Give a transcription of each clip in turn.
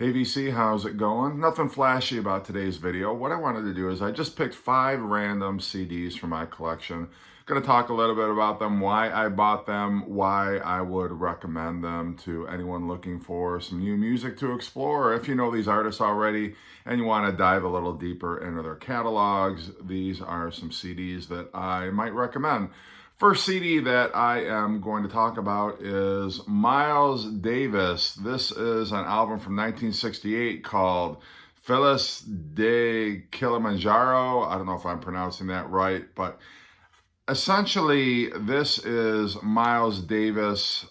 Hey VC, how's it going? Nothing flashy about today's video. What I wanted to do is I just picked 5 random CDs from my collection. Going to talk a little bit about them, why I bought them, why I would recommend them to anyone looking for some new music to explore. If you know these artists already and you want to dive a little deeper into their catalogs, these are some CDs that I might recommend. First CD that I am going to talk about is Miles Davis. This is an album from 1968 called Phyllis de Kilimanjaro. I don't know if I'm pronouncing that right, but essentially this is Miles Davis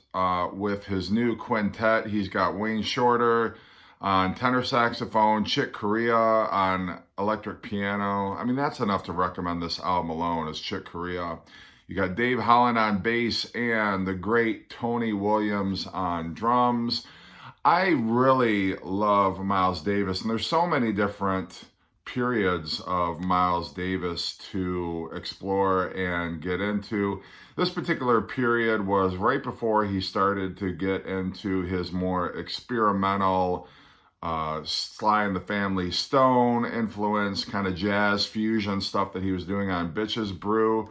with his new quintet. He's got Wayne Shorter on tenor saxophone, Chick Corea on electric piano. I mean, that's enough to recommend this album alone, is Chick Corea. You got Dave Holland on bass and the great Tony Williams on drums. I really love Miles Davis, and there's so many different periods of Miles Davis to explore and get into. This particular period was right before he started to get into his more experimental Sly and the Family Stone influence, kind of jazz fusion stuff that he was doing on Bitches Brew.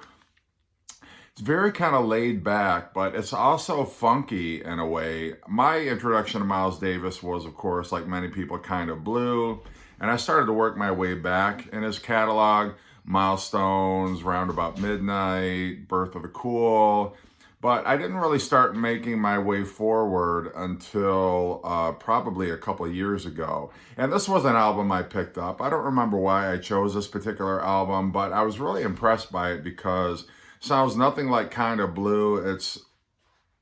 It's very kind of laid back, but it's also funky in a way. My introduction to Miles Davis was, of course, like many people, Kind of Blue. And I started to work my way back in his catalog, Milestones, Roundabout Midnight, Birth of the Cool. But I didn't really start making my way forward until probably a couple of years ago. And this was an album I picked up. I don't remember why I chose this particular album, but I was really impressed by it because sounds nothing like Kind of Blue. It's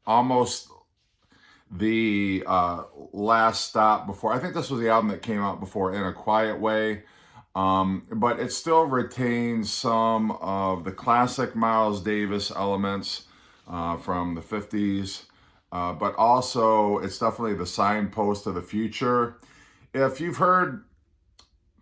almost the last stop before. I think this was the album that came out before In a Quiet Way. But it still retains some of the classic Miles Davis elements from the 50s. But also, it's definitely the signpost of the future. If you've heard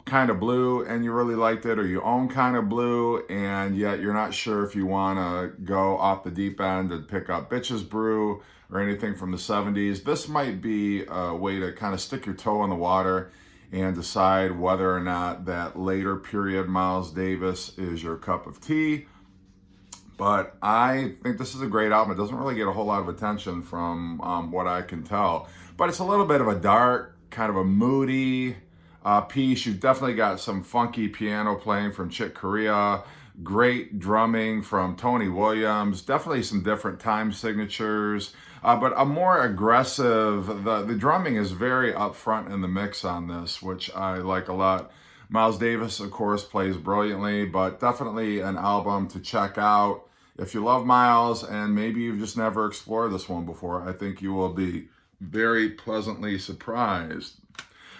Kind of Blue and you really liked it, or you own Kind of Blue and yet you're not sure if you want to go off the deep end and pick up Bitches Brew or anything from the 70s, this might be a way to kind of stick your toe in the water and decide whether or not that later period Miles Davis is your cup of tea. But I think this is a great album. It doesn't really get a whole lot of attention from what I can tell, but it's a little bit of a dark, kind of a moody piece. You've definitely got some funky piano playing from Chick Corea, great drumming from Tony Williams, definitely some different time signatures, but a more aggressive, the drumming is very upfront in the mix on this, which I like a lot. Miles Davis, of course, plays brilliantly, but definitely an album to check out. If you love Miles and maybe you've just never explored this one before, I think you will be very pleasantly surprised.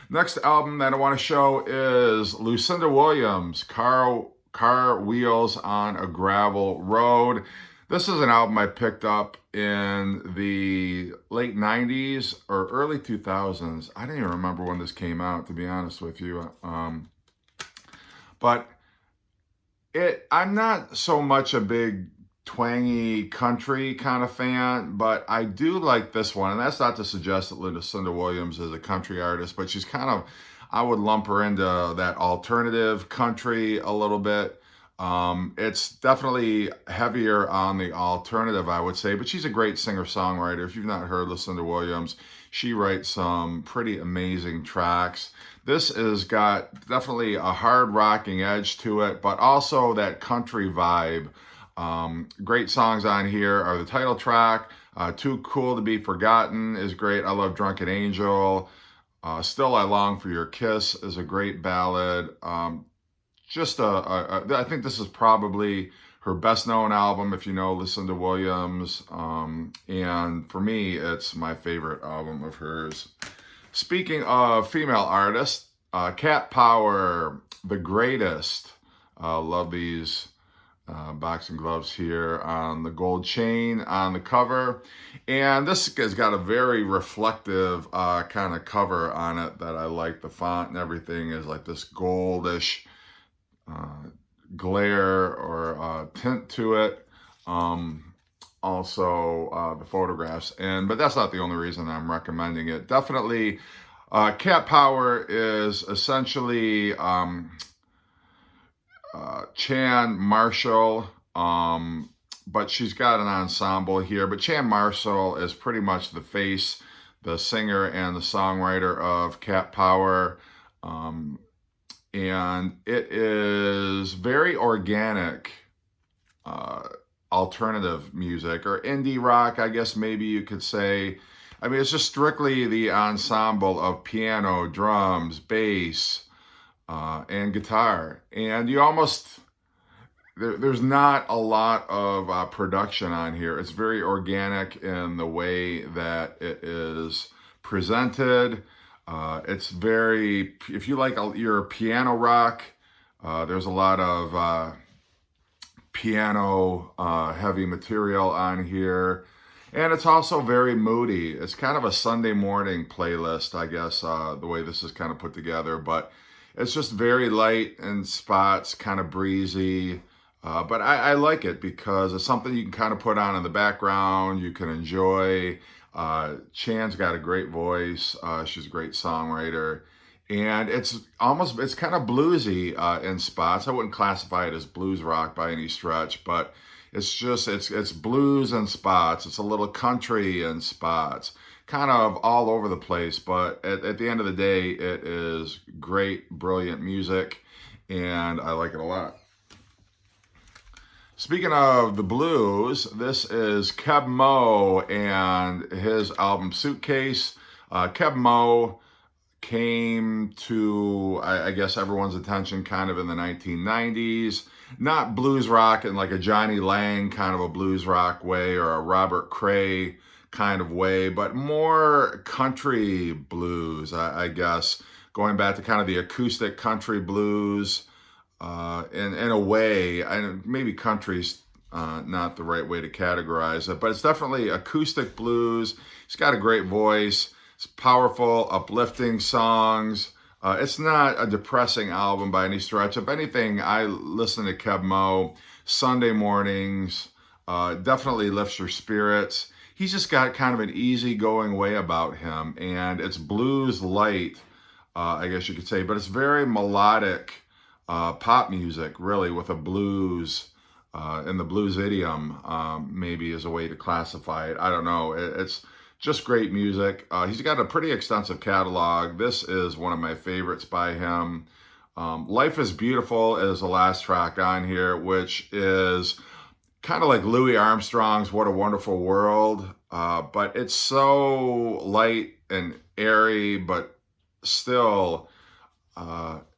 Next album that I want to show is Lucinda Williams, Car Wheels on a Gravel Road. This is an album I picked up in the late 90s or early 2000s. I don't even remember when this came out, to be honest with you. But I'm not so much a big twangy country kind of fan, but I do like this one. And that's not to suggest that Lucinda Williams is a country artist, but she's kind of, I would lump her into that alternative country a little bit. It's definitely heavier on the alternative, I would say, but she's a great singer-songwriter. If you've not heard Lucinda Williams, she writes some pretty amazing tracks. This has got definitely a hard rocking edge to it, but also that country vibe. Great songs on here are the title track, Too Cool to Be Forgotten is great. I love Drunken Angel. Still I Long for Your Kiss is a great ballad. I think this is probably her best known album if you know Lucinda Williams. And for me, it's my favorite album of hers. Speaking of female artists, Cat Power, The Greatest. Love these boxing gloves here on the gold chain on the cover. And this has got a very reflective kind of cover on it that I like. The font and everything is like this goldish glare or tint to it. Also the photographs, but that's not the only reason I'm recommending it. Definitely Cat Power is essentially Chan Marshall, but she's got an ensemble here. But Chan Marshall is pretty much the face, the singer and the songwriter of Cat Power. And it is very organic alternative music, or indie rock, I guess maybe you could say. I mean, it's just strictly the ensemble of piano, drums, bass, and guitar. And you almost, there's not a lot of production on here. It's very organic in the way that it is presented. It's very, if you like your piano rock, there's a lot of piano heavy material on here. And it's also very moody. It's kind of a Sunday morning playlist, I guess, the way this is kind of put together. But it's just very light in spots, kind of breezy. But I like it because it's something you can kind of put on in the background. You can enjoy. Chan's got a great voice. She's a great songwriter. And it's kind of bluesy in spots. I wouldn't classify it as blues rock by any stretch, but it's blues in spots. It's a little country in spots, kind of all over the place. But at the end of the day, it is great, brilliant music, and I like it a lot. Speaking of the blues, this is Keb Mo and his album Suitcase. Keb Mo came to, I guess, everyone's attention kind of in the 1990s. Not blues rock in like a Johnny Lang kind of a blues rock way or a Robert Cray kind of way, but more country blues, I guess, going back to kind of the acoustic country blues in a way. Maybe country's not the right way to categorize it, but it's definitely acoustic blues. He's got a great voice. It's powerful, uplifting songs. It's not a depressing album by any stretch. If anything, I listen to Keb Mo Sunday mornings. Definitely lifts your spirits. He's just got kind of an easygoing way about him, and it's blues light, I guess you could say, but it's very melodic pop music, really, with a blues in the blues idiom, maybe is a way to classify it. I don't know. It's just great music. He's got a pretty extensive catalog. This is one of my favorites by him. Life is Beautiful is the last track on here, which is kind of like Louis Armstrong's What a Wonderful World, but it's so light and airy, but still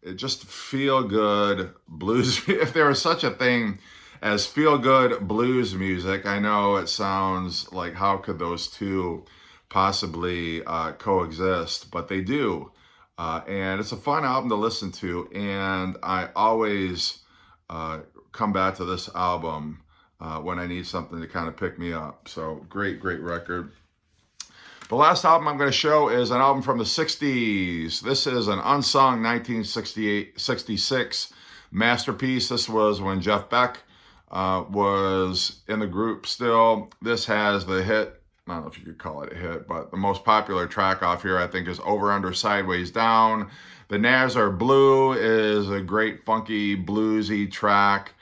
it just feel-good blues. If there was such a thing as feel-good blues music, I know it sounds like how could those two possibly coexist, but they do. And it's a fun album to listen to, and I always come back to this album when I need something to kind of pick me up. So great record. The last album I'm going to show is an album from the 60s. This is an unsung 1966 masterpiece. This was when Jeff Beck was in the group still. This has the hit, I don't know if you could call it a hit, but the most popular track off here, I think, is Over, Under, Sideways, Down. The Nazar Blue is a great, funky, bluesy track.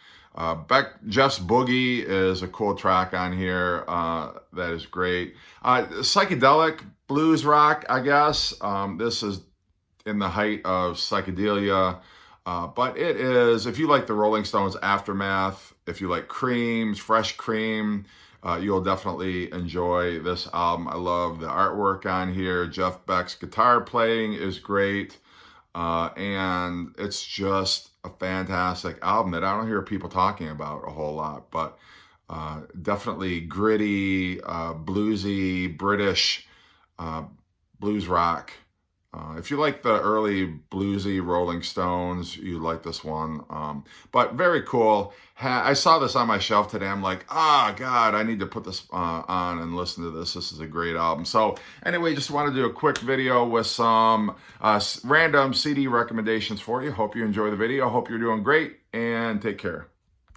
Jeff's Boogie is a cool track on here. That is great. Psychedelic blues rock, I guess. This is in the height of psychedelia. But it is, if you like the Rolling Stones Aftermath, if you like Cream's Fresh Cream, you'll definitely enjoy this album. I love the artwork on here. Jeff Beck's guitar playing is great. And it's just a fantastic album that I don't hear people talking about a whole lot, but definitely gritty, bluesy, British blues rock. If you like the early bluesy Rolling Stones, you like this one. But very cool. I saw this on my shelf today. I'm like, God, I need to put this on and listen to this. This is a great album. So anyway, just want to do a quick video with some random CD recommendations for you. Hope you enjoy the video. Hope you're doing great, and take care.